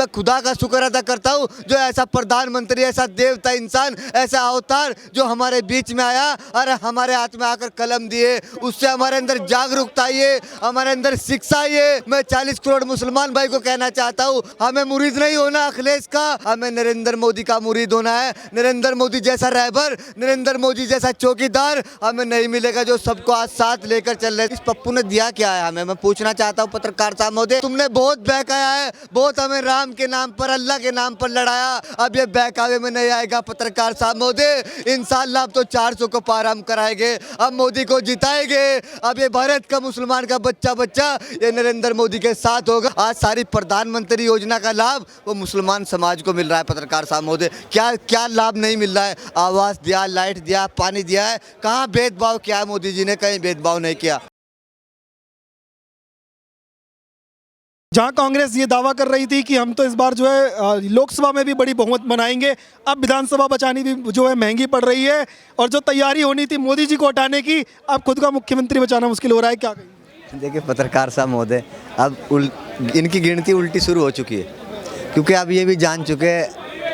मैं खुदा का शुक्र अदा करता हूँ जो ऐसा प्रधानमंत्री, ऐसा देवता इंसान, ऐसा अवतार जो हमारे बीच में आया और हमारे हाथ में आकर कलम दिए, उससे हमारे अंदर जागरूकता आई है, हमारे अंदर शिक्षा आई है। मैं 40 करोड़ मुसलमान भाई को कहना चाहता हूँ, हमें मुरीद नहीं होना अखिलेश का, हमें नरेंद्र मोदी का मुरीद होना है। नरेंद्र मोदी जैसा रहबर, नरेंद्र मोदी जैसा चौकीदार हमें नहीं मिलेगा जो सबको आज साथ लेकर चल रहे। इस पप्पू ने दिया क्या है हमें, मैं पूछना चाहता हूँ पत्रकार साहब महोदय। तुमने बहुत बहकाया है, बहुत हमें राम के नाम पर, अल्लाह के नाम पर लड़ाया, अब ये बहकावे में नहीं आएगा पत्रकार साहब महोदय। इंशाअल्लाह अब तो 400 को पार हम कराएंगे, अब मोदी को जिताएंगे। अब ये भारत का मुसलमान का बच्चा बच्चा ये नरेंद्र मोदी के साथ होगा। आज सारी प्रधानमंत्री योजना का लाभ वो मुसलमान समाज को मिल रहा है पत्रकार साहब महोदय। क्या क्या लाभ नहीं मिल रहा है? आवास दिया, लाइट दिया, पानी दिया है, कहाँ भेदभाव किया है मोदी जी ने? कहीं भेदभाव नहीं किया। जहां कांग्रेस ये दावा कर रही थी कि हम तो इस बार जो है लोकसभा में भी बड़ी बहुमत बनाएंगे, अब विधानसभा बचानी भी जो है महंगी पड़ रही है, और जो तैयारी होनी थी मोदी जी को हटाने की, अब खुद का मुख्यमंत्री बचाना मुश्किल हो रहा है। क्या कहेंगे? देखिए पत्रकार साहब महोदय, अब इनकी गिनती उल्टी शुरू हो चुकी है, क्योंकि अब ये भी जान चुके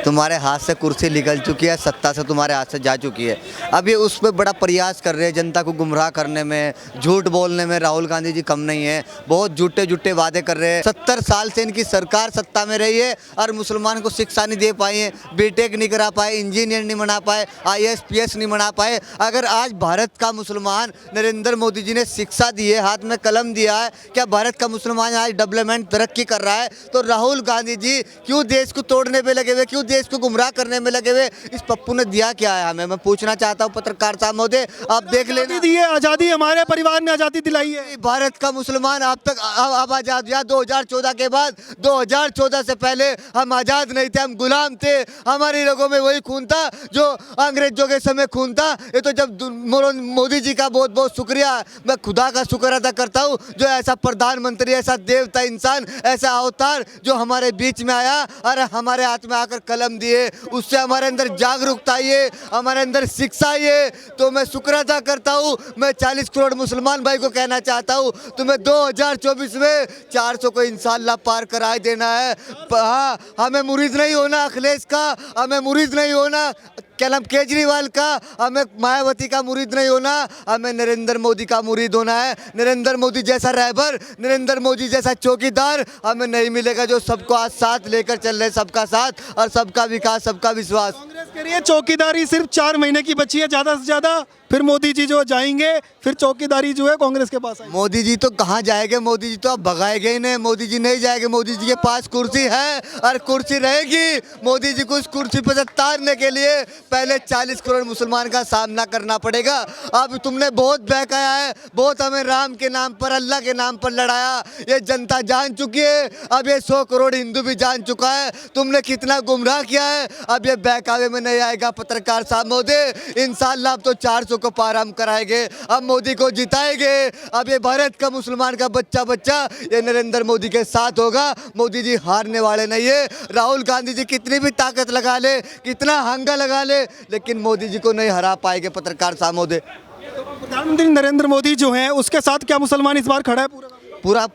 तुम्हारे हाथ से कुर्सी निकल चुकी है, सत्ता से तुम्हारे हाथ से जा चुकी है। अब ये उस पर बड़ा प्रयास कर रहे हैं, जनता को गुमराह करने में, झूठ बोलने में राहुल गांधी जी कम नहीं है। बहुत झूठे झूठे वादे कर रहे हैं। 70 साल से इनकी सरकार सत्ता में रही है और मुसलमान को शिक्षा नहीं दे पाई है, बीटेक नहीं करा पाए, इंजीनियर नहीं बना पाए, IAS PS नहीं बना पाए। अगर आज भारत का मुसलमान नरेंद्र मोदी जी ने शिक्षा दी है, हाथ में कलम दिया है, क्या भारत का मुसलमान आज डेवलपमेंट तरक्की कर रहा है? तो राहुल गांधी जी क्यों देश को तोड़ने पे लगे हुए, क्यों देश को गुमराह करने में लगे हुए? इस पप्पू ने दिया क्या है हमें, मैं पूछना चाहता हूँ पत्रकार साहब महोदय। आप देख लेना, दी है आज़ादी, हमारे परिवार ने आज़ादी दिलाई है। भारत का मुसलमान अब तक अब आज़ाद हुआ 2014 के बाद। 2014 से पहले हम आज़ाद नहीं थे, हम गुलाम थे। हमारी रगों में वही खून था जो अंग्रेजों के समय खून था। ये तो जब मोदी जी का बहुत बहुत शुक्रिया, मैं खुदा का शुक्र अदा करता हूँ जो ऐसा प्रधानमंत्री, ऐसा देवता इंसान, ऐसा अवतार जो हमारे बीच में आया और हमारे हाथ में आकर कलम दिए, उससे हमारे अंदर जागरूकता आई है, हमारे अंदर शिक्षा आई है। तो मैं शुक्र अदा करता हूँ। मैं 40 करोड़ मुसलमान भाई को कहना चाहता हूँ, तुम्हें 2024 में 400 को इंशाअल्लाह पार करा देना है। हाँ, हमें मुरीद नहीं होना अखिलेश का, हमें मुरीद नहीं होना क्या नाम केजरीवाल का, हमें मायावती का मुरीद नहीं होना, हमें नरेंद्र मोदी का मुरीद होना है। नरेंद्र मोदी जैसा रहबर, नरेंद्र मोदी जैसा चौकीदार हमें नहीं मिलेगा जो सबको आज साथ लेकर चल रहे, सबका साथ और सबका विकास, सबका विश्वास। कांग्रेस कह रही है चौकीदारी सिर्फ 4 महीने की बची है, ज़्यादा से ज़्यादा फिर मोदी जी जो जाएंगे, फिर चौकीदारी जो है कांग्रेस के पास आएगी। मोदी जी तो कहाँ जाएंगे? मोदी जी तो अब भगाएंगे ही नहीं। मोदी जी नहीं जाएंगे, मोदी जी के पास कुर्सी है और कुर्सी रहेगी। मोदी जी को उस कुर्सी पर से तारने के लिए पहले 40 करोड़ मुसलमान का सामना करना पड़ेगा। अब तुमने बहुत बहकाया है, बहुत हमें राम के नाम पर, अल्लाह के नाम पर लड़ाया, ये जनता जान चुकी है। अब ये 100 करोड़ हिंदू भी जान चुका है तुमने कितना गुमराह किया है। अब ये बहकावे में नहीं आएगा पत्रकार साहब महोदय। इंशाअल्लाह अब तो 400 को पार हम कराएंगे, अब मोदी को जिताएंगे। अब ये भारत का मुसलमान का बच्चा बच्चा ये नरेंद्र मोदी के साथ होगा। मोदी जी हारने वाले नहीं है। राहुल गांधी जी कितनी भी ताकत लगा ले, कितना हंगा लगा ले, लेकिन मोदी जी को नहीं हरा पाएंगे पत्रकार साहब महोदय। प्रधानमंत्री नरेंद्र मोदी जो हैं उसके साथ क्या मुसलमान इस बार खड़ा है? पूरा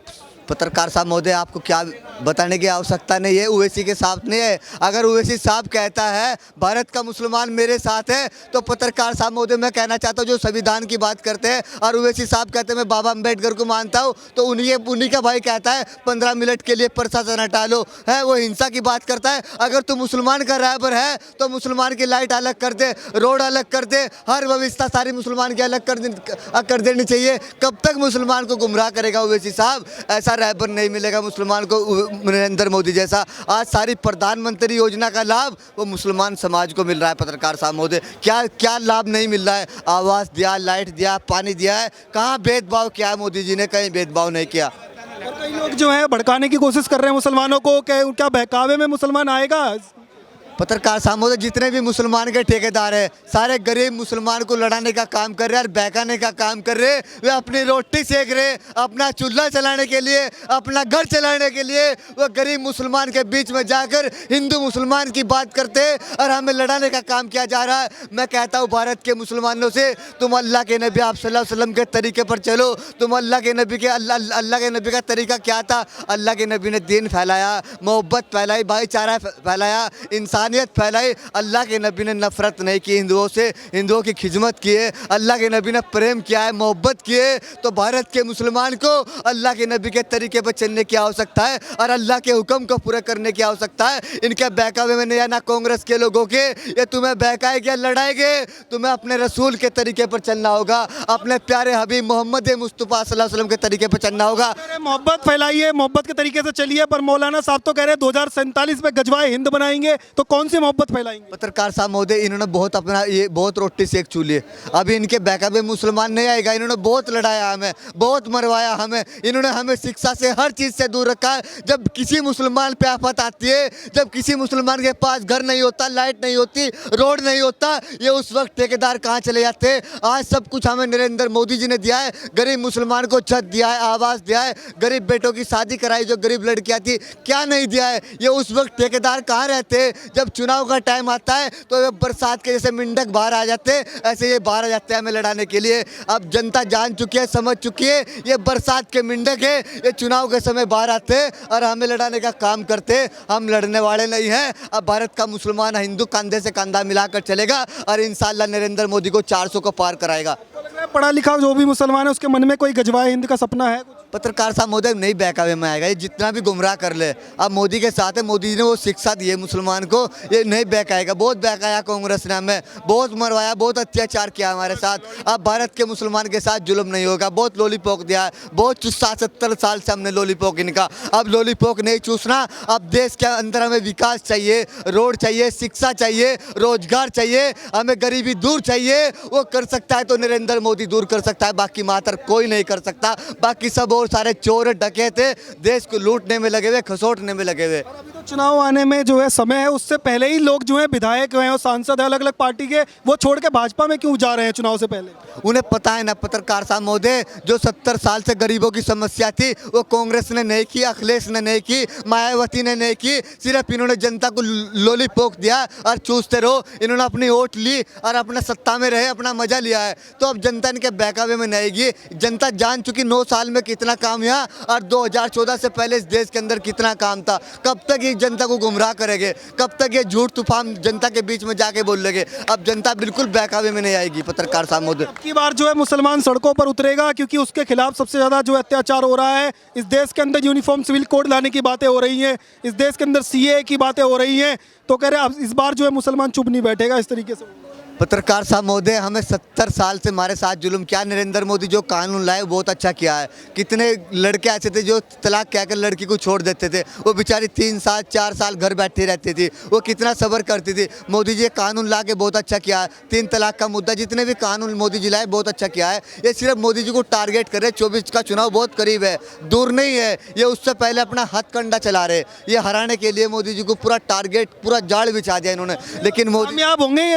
पत्रकार साहब महोदय आपको क्या बताने की आवश्यकता नहीं है, ओवैसी के साथ नहीं है। अगर ओवैसी साहब कहता है भारत का मुसलमान मेरे साथ है, तो पत्रकार साहब महोदय मैं कहना चाहता हूँ जो संविधान की बात करते हैं और ओवैसी साहब कहते हैं मैं बाबा अम्बेडकर को मानता हूँ, तो उन्हीं का भाई कहता है 15 मिनट के लिए प्रशासन हटा लो, है वो हिंसा की बात करता है। अगर तू मुसलमान का रहबर है तो मुसलमान की लाइट अलग कर दे, रोड अलग कर दे, हर व्यवस्था सारी मुसलमान की अलग कर देनी चाहिए। कब तक मुसलमान को गुमराह करेगा ओवैसी साहब? ऐसा रहबर नहीं मिलेगा मुसलमान को नरेंद्र मोदी जैसा। आज सारी प्रधानमंत्री योजना का लाभ वो मुसलमान समाज को मिल रहा है पत्रकार साहब महोदय। क्या क्या लाभ नहीं मिल रहा है? आवास दिया, लाइट दिया, पानी दिया है, कहाँ भेदभाव किया है मोदी जी ने? कहीं भेदभाव नहीं किया। और कई लोग जो है भड़काने की कोशिश कर रहे हैं मुसलमानों को, क्या बहकावे में मुसलमान आएगा? पत्रकार साहब महोदय, जितने भी मुसलमान के ठेकेदार हैं सारे गरीब मुसलमान को लड़ाने का काम कर रहे हैं और बहकाने का काम कर रहे हैं। वे अपनी रोटी सेक रहे, अपना चूल्हा चलाने के लिए, अपना घर चलाने के लिए वो गरीब मुसलमान के बीच में जाकर हिंदू मुसलमान की बात करते हैं और हमें लड़ाने का काम किया जा रहा है। मैं कहता हूँ भारत के मुसलमानों से, तुम अल्लाह के नबी आप सल्लल्लाहु अलैहि वसल्लम के तरीके पर चलो। तुम अल्लाह के नबी का तरीका क्या था? अल्लाह के नबी ने दीन फैलाया, मोहब्बत फैलाई, भाईचारा फैलाया, इंसानियत फैलाई। अल्लाह के नबी ने नफरत नहीं की हिंदुओं से, हिंदुओं की खिदमत की है। अल्लाह के नबी ने प्रेम किया है, मोहब्बत की है। तो भारत के मुसलमान को अल्लाह के नबी के तरीके पर चलने की आवश्यकता है और अल्लाह के हुक्म को पूरा करने की आवश्यकता है। इनके बहकावे में नहीं आना कांग्रेस के लोगों के, ये तुम्हें बहकाएंगे, लड़ाएंगे। तुम्हें अपने रसूल के तरीके पर चलना होगा, अपने प्यारे हबीब मोहम्मद मुस्तफ़ा सल्लल्लाहु अलैहि वसल्लम के तरीके पर चलना होगा। मोहब्बत फैलाइए, मोहब्बत के तरीके से चलिए, पर मौलाना साहब तो कह रहे हैं 2047 में गजवाए हिंद बनाएंगे, तो कौन सी मोहब्बत फैलाएंगे? पत्रकार साहब महोदय, इन्होंने बहुत अपना ये बहुत रोटी सेक चूली है। अभी इनके बहकावे मुसलमान नहीं आएगा। इन्होंने बहुत लड़ाया हमें, बहुत मरवाया हमें। इन्होंने हमें शिक्षा से, हर चीज़ से दूर रखा है। जब किसी मुसलमान पे आफत आती है, जब किसी मुसलमान के पास घर नहीं होता, लाइट नहीं होती, रोड नहीं होता, ये उस वक्त ठेकेदार कहाँ चले जाते हैं? आज सब कुछ हमें नरेंद्र मोदी जी ने दिया है। गरीब मुसलमान को छत दिया है, आवास दिया है, गरीब बेटों की शादी कराई, जो गरीब लड़कियां थी, क्या नहीं दिया है? ये उस वक्त ठेकेदार कहाँ रहते हैं? जब चुनाव का टाइम आता है तो ये बरसात के जैसे मिंडक बाहर आ जाते हैं, ऐसे ये बाहर आ जाते हैं हमें लड़ाने के लिए। अब जनता जान चुकी है, समझ चुकी है, ये बरसात के मिंडक है। ये चुनाव के समय बाहर आते हैं और हमें लड़ाने का काम करते हैं। हम लड़ने वाले नहीं हैं। अब भारत का मुसलमान हिंदू कंधे से कंधा मिलाकर चलेगा और इंशाअल्लाह नरेंद्र मोदी को 400 को पार कराएगा। पढ़ा लिखा जो भी मुसलमान है उसके मन में कोई गजवाए हिंद का सपना है? पत्रकार साहब महोदय, नहीं बहकावे में आएगा। ये जितना भी गुमराह कर ले, अब मोदी के साथ है। मोदी जी ने वो शिक्षा दी है मुसलमान को, ये नहीं बहकाएगा। बहुत बहकाया कांग्रेस ने हमें, बहुत मरवाया, बहुत अत्याचार किया हमारे साथ। अब भारत के मुसलमान के साथ जुल्म नहीं होगा। बहुत लॉलीपॉप दिया है, बहुत चूसा, 70 साल से हमने लॉलीपॉप इनका। अब लॉलीपॉप नहीं चूसना। अब देश के अंदर हमें विकास चाहिए, रोड चाहिए, शिक्षा चाहिए, रोजगार चाहिए, हमें गरीबी दूर चाहिए। वो कर सकता है तो नरेंद्र मोदी दूर कर सकता है, बाकी मातर कोई नहीं कर सकता। बाकी सब और सारे चोर डकैते देश को लूटने में लगे हुए, खसोटने में लगे हुए। अभी तो चुनाव आने में जो है समय है, उससे पहले ही लोग जो है विधायक हैं और सांसद हैं अलग अलग पार्टी के, वो छोड़ के भाजपा में क्यों जा रहे हैं चुनाव से पहले? उन्हें पता है ना पत्रकार साहब महोदय, जो 70 साल से गरीबों की समस्या थी वो कांग्रेस ने नहीं की, अखिलेश ने नहीं की, मायावती ने नहीं की। सिर्फ इन्होंने जनता को लॉलीपॉप दिया और चूसते रहो। इन्होंने अपनी वोट ली और अपना सत्ता में रहे, अपना मजा लिया है। तो अब जनता इनके बहकावे में नहीं गई। जनता जान चुकी 9 साल में कितना काम हुआ और 2014 से पहले इस देश के अंदर कितना काम था। कब तक ये जनता को गुमराह करेंगे? कब तक ये झूठ तूफान जनता के बीच में जाके बोल लेंगे? अब जनता बिल्कुल बहकावे में नहीं आएगी पत्रकार साहब महोदय। की बार जो है मुसलमान सड़कों पर उतरेगा, क्योंकि उसके खिलाफ सबसे ज़्यादा जो अत्याचार हो रहा है। इस देश के अंदर यूनिफॉर्म सिविल कोड लाने की बातें हो रही हैं, इस देश के अंदर सीए की बातें हो रही हैं, तो कह रहे हैं अब इस बार जो है मुसलमान चुप नहीं बैठेगा इस तरीके से। पत्रकार साहब महोदय, हमें 70 साल से हमारे साथ जुल्म किया। नरेंद्र मोदी जो कानून लाए बहुत अच्छा किया है। कितने लड़के ऐसे थे जो तलाक कहकर लड़की को छोड़ देते थे, वो बेचारी 3 साल 4 साल घर बैठी रहती थी, वो कितना सब्र करती थी। मोदी जी कानून ला के बहुत अच्छा किया है। 3 तलाक का मुद्दा, जितने भी कानून मोदी जी लाए बहुत अच्छा किया है। ये सिर्फ मोदी जी को टारगेट कर रहे। 24 का चुनाव बहुत करीब है, दूर नहीं है। ये उससे पहले अपना हथकंडा चला रहे। ये हराने के लिए मोदी जी को पूरा टारगेट, पूरा जाल बिछा दिया इन्होंने। लेकिन मोदी कामयाब होंगे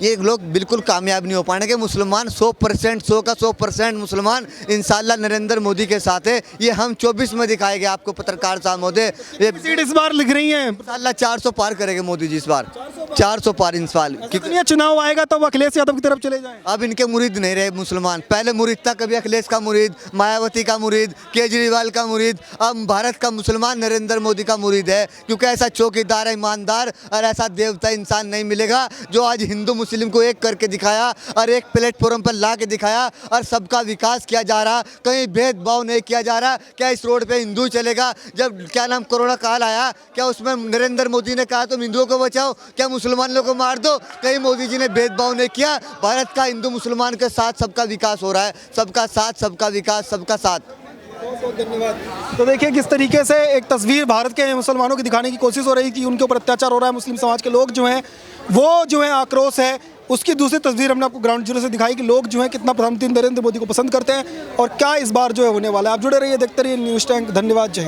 ये लोग बिल्कुल कामयाब नहीं हो पाएंगे। मुसलमान 100% 100 का 100% मुसलमान इंशाल्लाह नरेंद्र मोदी के साथ है। ये हम 24 में दिखाएंगे आपको पत्रकार साहब महोदय। ये सीट इस बार लिख रही हैं इंशाल्लाह 400 पार करेंगे मोदी जी इस बार, 400 पार इस साल। कितनी चुनाव आएगा तो अखिलेश यादव की तरफ चले जाएं। अब इनके मुरीद नहीं रहे मुसलमान। पहले मुरीद था, कभी अखिलेश का मुरीद, मायावती का मुरीद, केजरीवाल का मुरीद। अब भारत का मुसलमान नरेंद्र मोदी का मुरीद है, क्योंकि ऐसा चौकीदार, ईमानदार और ऐसा देवता इंसान नहीं मिलेगा जो आज हिंदू मुस्लिम को एक करके दिखाया और एक प्लेटफॉर्म पर ला के दिखाया और सबका विकास किया जा रहा। कहीं भेदभाव नहीं किया जा रहा। क्या इस रोड पे हिंदू चलेगा? जब क्या नाम कोरोना काल आया, क्या उसमें नरेंद्र मोदी ने कहा तुम हिंदुओं को बचाओ, क्या मुसलमानों को मार दो? कहीं मोदी जी ने भेदभाव नहीं किया। भारत का हिंदू मुसलमान के साथ सबका विकास हो रहा है। सबका साथ, सबका विकास, सबका साथ। बहुत बहुत धन्यवाद। तो देखिए किस तरीके से एक तस्वीर भारत के मुसलमानों की दिखाने की कोशिश हो रही कि उनके ऊपर अत्याचार हो रहा है। मुस्लिम समाज के लोग जो हैं वो जो है आक्रोश है, उसकी दूसरी तस्वीर हमने आपको ग्राउंड जीरो से दिखाई कि लोग जो हैं कितना प्रधानमंत्री नरेंद्र मोदी को पसंद करते हैं और क्या इस बार जो है होने वाला है। आप जुड़े रहिए, देखते रहिए न्यूज़ टैंक। धन्यवाद, जय हिंद।